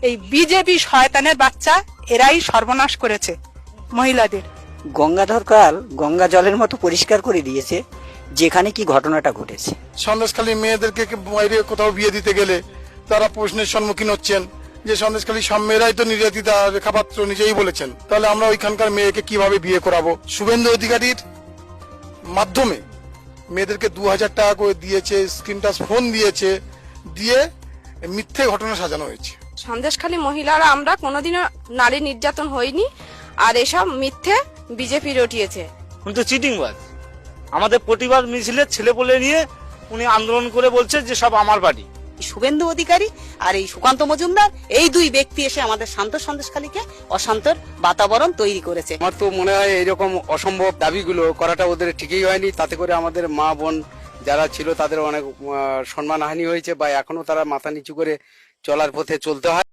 এই বিজেপি শয়তানের বাচ্চা এরাই সর্বনাশ করেছে মহিলাদের। গঙ্গাধর কাল গঙ্গা জলের মতো পরিষ্কার করে দিয়েছে যেখানে কি ঘটনাটা ঘটেছে। সন্দেশখালী মেয়েদেরকে বাইরে কোথাও বিয়ে দিতে গেলে তারা প্রশ্নের সম্মুখীন হচ্ছেন যে সন্দেশখালী সব মেয়েরাই তো নির্যাতিতা, রেখাপাত্র নিজেই বলেছেন, তাহলে আমরা ওইখানকার মেয়েকে কিভাবে বিয়ে করাবো? শুভেন্দু অধিকারীর মাধ্যমে মেয়েদেরকে 2000 টাকা করে দিয়েছে, স্ক্রিন টাচ ফোন দিয়েছে, দিয়ে মিথ্যে ঘটনা সাজানো হয়েছে। সন্দেশখালী মহিলারা আমরা কোনোদিনও নারী নির্যাতন হইনি, আর এসব মিথ্যে বিজেপি রটিয়েছে। কিন্তু চিটিংবাজ। আমাদের প্রতিবাদ মিছিলে ছেলেপেলে নিয়ে উনি আন্দোলন করে বলছে যে সব আমার বাড়ি। শুভেন্দু অধিকারী আর এই সুকান্ত মজুমদার, এই দুই ব্যক্তি এসে আমাদের শান্ত সন্দেশখালীকে অশান্তর বাতাবরণ তৈরি করেছে। আমার তো মনে হয় এইরকম অসম্ভব দাবিগুলো করাটা ওদের ঠিকই হয়নি। তাতে করে আমাদের মা বোন যারা ছিল তাদের অনেক সম্মানহানি হয়েছে, বা এখনো তারা মাথা নিচু করে চলার পথে চলতে হয়।